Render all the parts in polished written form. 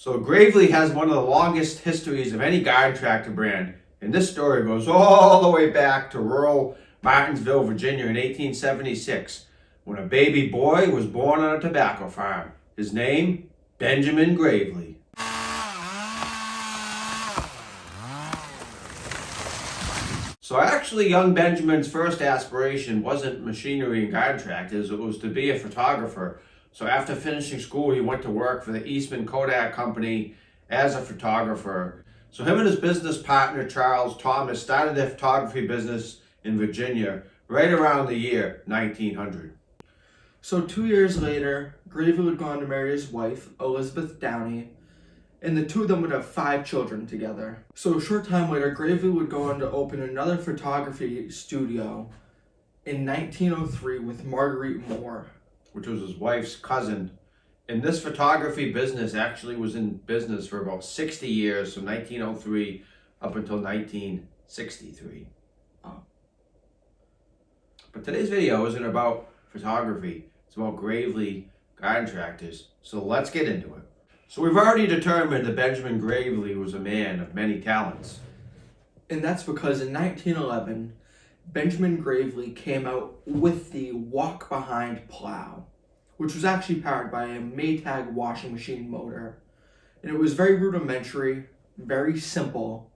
So Gravely has one of the longest histories of any garden tractor brand, and this story goes all the way back to rural Martinsville, Virginia in 1876, when a baby boy was born on a tobacco farm. His name, Benjamin Gravely. So actually, young Benjamin's first aspiration wasn't machinery and garden tractors, it was to be a photographer. So after finishing school, he went to work for the Eastman Kodak Company as a photographer. So him and his business partner, Charles Thomas, started their photography business in Virginia right around the year 1900. So 2 years later, Gravely would go on to marry his wife, Elizabeth Downey, and the two of them would have 5 children together. So a short time later, Gravely would go on to open another photography studio in 1903 with Marguerite Moore, which was his wife's cousin. And this photography business actually was in business for about 60 years, from 1903 up until 1963. Oh. But today's video isn't about photography, it's about Gravely garden tractors. So let's get into it. So we've already determined that Benjamin Gravely was a man of many talents. And that's because in 1911, Benjamin Gravely came out with the walk-behind plow, which was actually powered by a Maytag washing machine motor. And it was very rudimentary, very simple,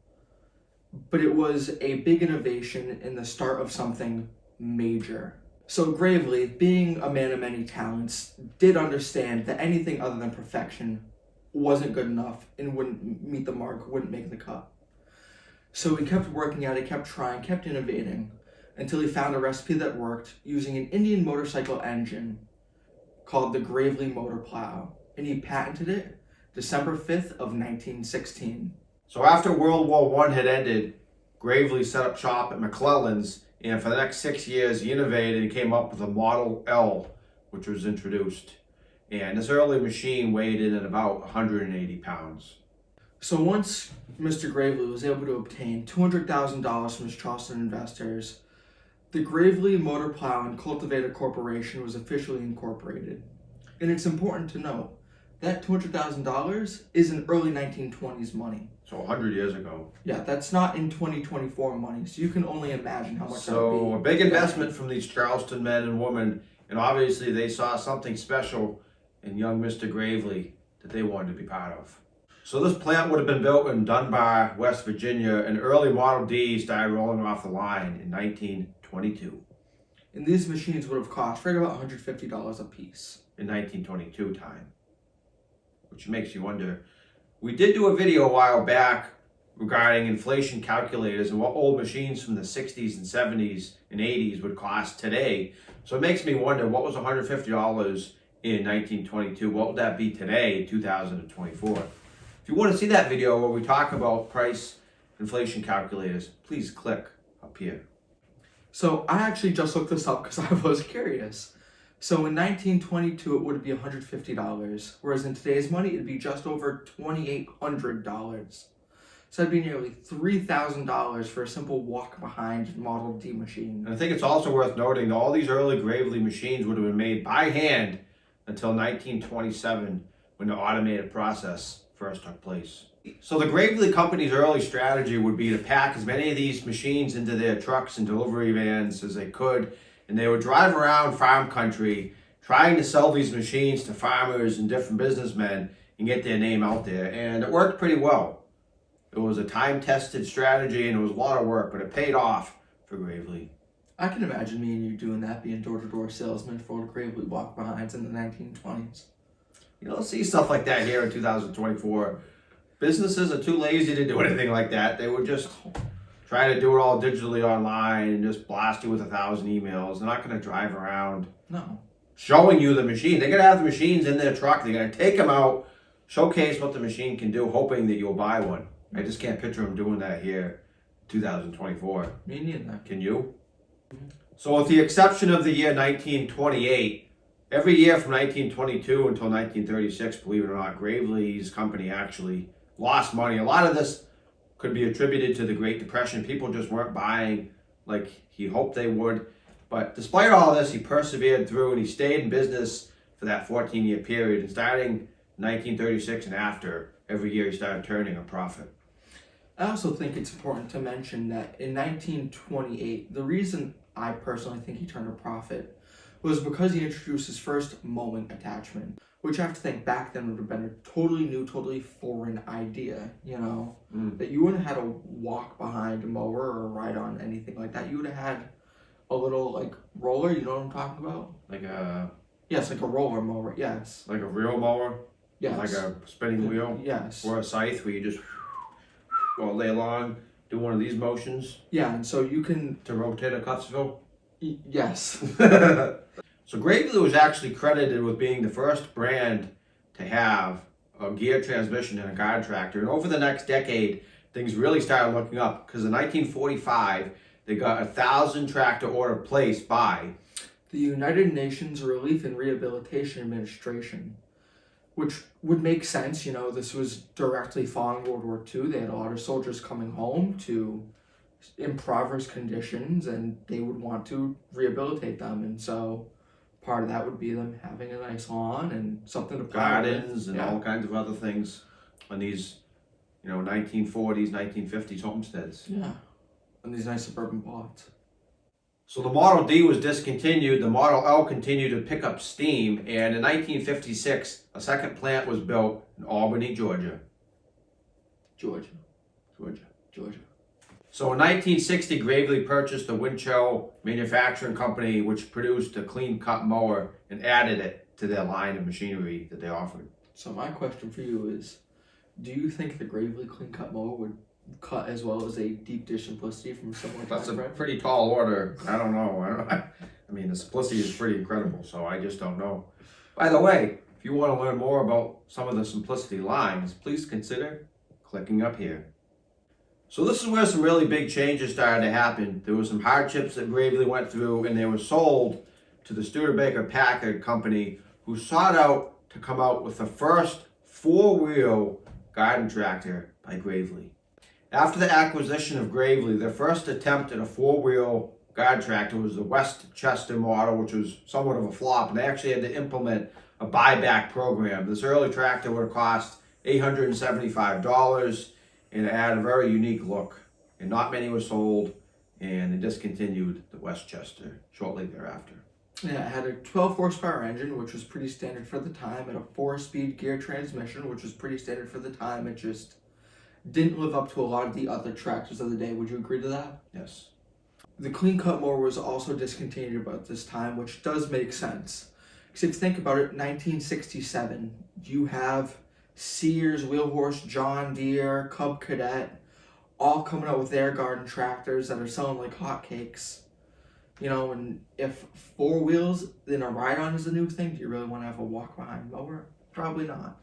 but it was a big innovation in the start of something major. So Gravely, being a man of many talents, did understand that anything other than perfection wasn't good enough and wouldn't meet the mark, wouldn't make the cut. So he kept working at it, kept trying, kept innovating, until he found a recipe that worked using an Indian motorcycle engine called the Gravely motor plow, and he patented it December 5th of 1916. So after World War I had ended, Gravely set up shop at McClellan's, and for the next 6 years he innovated and came up with a Model L, which was introduced. And this early machine weighed in at about 180 pounds. So once Mr. Gravely was able to obtain $200,000 from his Charleston investors, the Gravely Motor Plow and Cultivator Corporation was officially incorporated. And it's important to note that $200,000 is in early 1920s money. So 100 years ago. Yeah, that's not in 2024 money, so you can only imagine how much that would be. So a big investment from these Charleston men and women, and obviously they saw something special in young Mr. Gravely that they wanted to be part of. So this plant would have been built in Dunbar, West Virginia, and early Model D started rolling off the line in 1922. And these machines would have cost right about $150 a piece. In 1922 time. Which makes you wonder. We did do a video a while back regarding inflation calculators and what old machines from the 60s and 70s and 80s would cost today. So it makes me wonder, what was $150 in 1922? What would that be today in 2024? If you want to see that video where we talk about price inflation calculators, please click up here. So I actually just looked this up because I was curious. So in 1922, it would be $150, whereas in today's money, it'd be just over $2,800. So that'd be nearly $3,000 for a simple walk-behind Model D machine. And I think it's also worth noting that all these early Gravely machines would have been made by hand until 1927, when the automated process first took place. So the Gravely company's early strategy would be to pack as many of these machines into their trucks and delivery vans as they could, and they would drive around farm country trying to sell these machines to farmers and different businessmen and get their name out there. And it worked pretty well. It was a time-tested strategy and it was a lot of work, but it paid off for Gravely. I can imagine me and you doing that, being door-to-door salesman for Gravely walk-behinds in the 1920s. You don't see stuff like that here in 2024. Businesses are too lazy to do anything like that. They would just try to do it all digitally online and just blast you with 1,000 emails. They're not going to drive around showing you the machine. They're going to have the machines in their truck. They're going to take them out, showcase what the machine can do, hoping that you'll buy one. I just can't picture them doing that here in 2024. Me neither. Can you? So with the exception of the year 1928, every year from 1922 until 1936, believe it or not, Gravely's company actually lost money. A lot of this could be attributed to the Great Depression. People just weren't buying like he hoped they would. But despite all this, he persevered through and he stayed in business for that 14-year period. And starting 1936 and after, every year he started turning a profit. I also think it's important to mention that in 1928, the reason I personally think he turned a profit was because he introduced his first moment attachment, which I have to think back then would have been a totally new, totally foreign idea, that you wouldn't have had a walk behind mower or ride on anything like that. You would have had a little like roller, you know what I'm talking about? Yes, like a roller mower, yes. Like a real mower? Yes. Like a spinning wheel? Yes. Or a scythe where you just all day long do one of these motions? Yeah, and so you can... To rotate a Cuttsville? Yes. So Gravely was actually credited with being the first brand to have a gear transmission in a garden tractor. And over the next decade, things really started looking up because in 1945, they got 1,000 tractor order placed by the United Nations Relief and Rehabilitation Administration, which would make sense. This was directly following World War II. They had a lot of soldiers coming home to impoverished conditions, and they would want to rehabilitate them. And so part of that would be them having a nice lawn and something to plow gardens and all kinds of other things on these, 1940s, 1950s homesteads. Yeah, and these nice suburban plots. So the Model D was discontinued. The Model L continued to pick up steam, and in 1956, a second plant was built in Albany, Georgia. Georgia. So in 1960, Gravely purchased the Winchell Manufacturing Company, which produced a clean cut mower and added it to their line of machinery that they offered. So my question for you is, do you think the Gravely clean cut mower would cut as well as a Deep Dish Simplicity from similar That's a timeframe? pretty tall order. I don't know. I mean, the Simplicity is pretty incredible, so I just don't know. By the way, if you want to learn more about some of the Simplicity lines, please consider clicking up here. So this is where some really big changes started to happen. There were some hardships that Gravely went through, and they were sold to the Studebaker Packard Company, who sought out to come out with the first four-wheel garden tractor by Gravely. After the acquisition of Gravely, their first attempt at a four-wheel garden tractor was the Westchester model, which was somewhat of a flop, and they actually had to implement a buyback program. This early tractor would have cost $875, and it had a very unique look, and not many were sold, and they discontinued the Westchester shortly thereafter. Yeah, it had a 12 horsepower engine, which was pretty standard for the time, and a 4-speed gear transmission, which was pretty standard for the time. It just didn't live up to a lot of the other tractors of the day. Would you agree to that? Yes. The clean cut mower was also discontinued about this time, which does make sense. Because if you think about it, 1967, you have Sears, Wheelhorse, John Deere, Cub Cadet, all coming out with their garden tractors that are selling like hotcakes. And if four wheels in a ride-on is a new thing, do you really want to have a walk-behind mower? Probably not.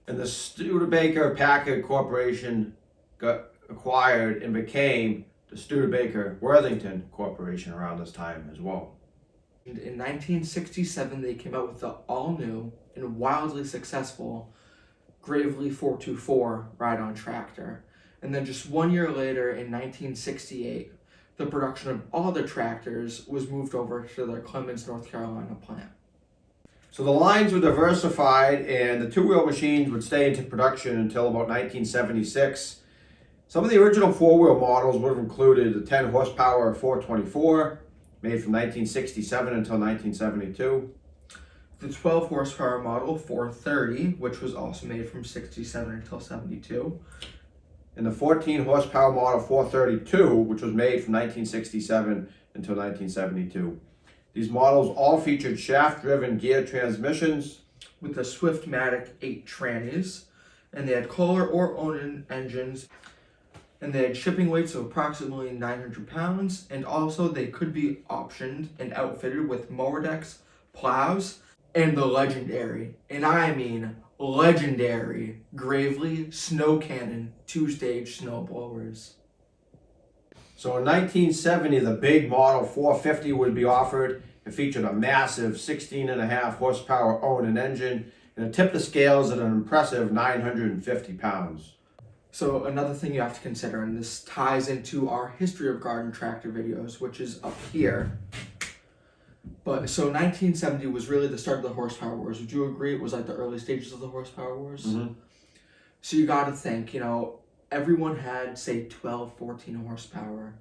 And the Studebaker Packard Corporation got acquired and became the Studebaker Worthington Corporation around this time as well. And in 1967, they came out with the all-new and wildly successful Gravely 424 ride-on tractor. And then just 1 year later, in 1968, the production of all the tractors was moved over to their Clemens, North Carolina plant. So the lines were diversified, and the two-wheel machines would stay into production until about 1976. Some of the original four-wheel models would have included the 10 horsepower 424, made from 1967 until 1972. The 12 horsepower model 430, which was also made from 67 until 72. And the 14 horsepower model 432, which was made from 1967 until 1972. These models all featured shaft-driven gear transmissions with the Swift-Matic 8 trannies, and they had Kohler or Onan engines, and they had shipping weights of approximately 900 pounds, and also they could be optioned and outfitted with mower decks, plows, and the legendary, and I mean legendary, Gravely Snow Cannon 2-stage snow blowers. So in 1970, the big model 450 would be offered. It featured a massive 16.5 horsepower Onan engine, and it tipped the scales at an impressive 950 pounds. So another thing you have to consider, and this ties into our history of garden tractor videos, which is up here. But so 1970 was really the start of the horsepower wars. Would you agree it was like the early stages of the horsepower wars? Mm-hmm. So you got to think, everyone had, say, 12, 14 horsepower.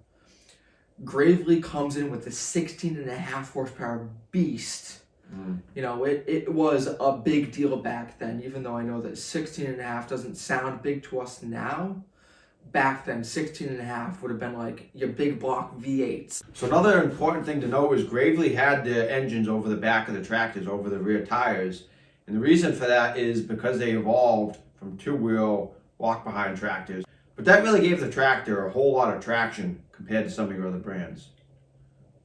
Gravely comes in with a 16.5 horsepower beast. It was a big deal back then, even though I know that 16.5 doesn't sound big to us now. Back then, 16.5 would have been like your big block V8s. So another important thing to know is Gravely had their engines over the back of the tractors, over the rear tires. And the reason for that is because they evolved from two-wheel walk-behind tractors. But that really gave the tractor a whole lot of traction compared to some of your other brands.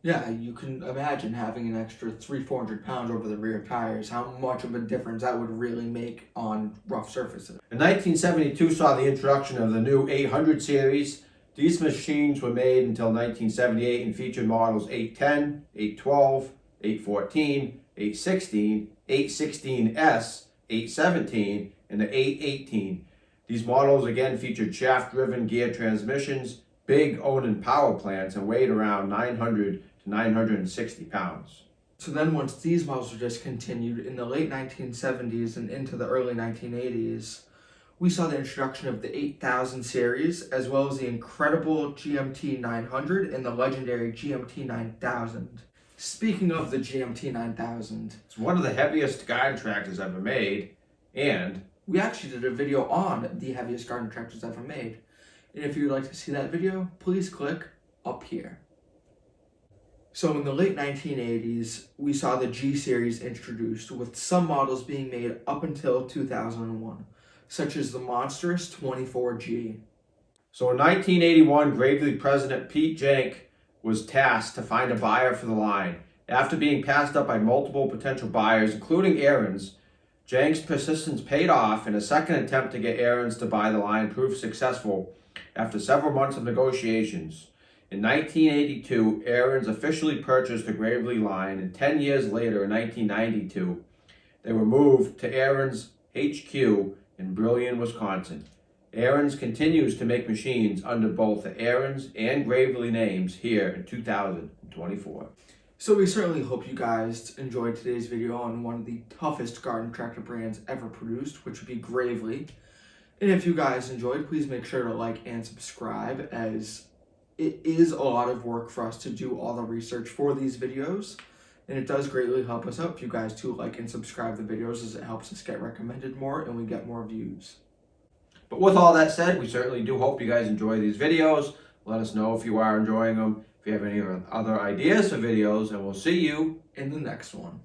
Yeah, you can imagine having an extra 300-400 pounds over the rear tires, how much of a difference that would really make on rough surfaces. In 1972 saw the introduction of the new 800 series. These machines were made until 1978 and featured models 810, 812, 814, 816, 816S, 817, and the 818. These models again featured shaft-driven gear transmissions, big Onan power plants, and weighed around 900 to 960 pounds. So then once these models were discontinued in the late 1970s and into the early 1980s, we saw the introduction of the 8000 series, as well as the incredible GMT 900 and the legendary GMT 9000. Speaking of the GMT 9000, it's one of the heaviest garden tractors ever made, and we actually did a video on the heaviest garden tractors ever made. And if you'd like to see that video, please click up here. So in the late 1980s, we saw the G series introduced, with some models being made up until 2001, such as the monstrous 24G. So in 1981, Gravely President Pete Jank was tasked to find a buyer for the line. After being passed up by multiple potential buyers, including Ariens, Jank's persistence paid off, and a second attempt to get Ariens to buy the line proved successful after several months of negotiations. In 1982, Ariens officially purchased the Gravely line, and 10 years later, in 1992, they were moved to Ariens HQ in Brillion, Wisconsin. Ariens continues to make machines under both the Ariens and Gravely names here in 2024. So we certainly hope you guys enjoyed today's video on one of the toughest garden tractor brands ever produced, which would be Gravely. And if you guys enjoyed, please make sure to like and subscribe, as it is a lot of work for us to do all the research for these videos. And it does greatly help us out if you guys to like and subscribe the videos, as it helps us get recommended more and we get more views. But with all that said, we certainly do hope you guys enjoy these videos. Let us know if you are enjoying them, if you have any other ideas for videos, and we'll see you In the next one.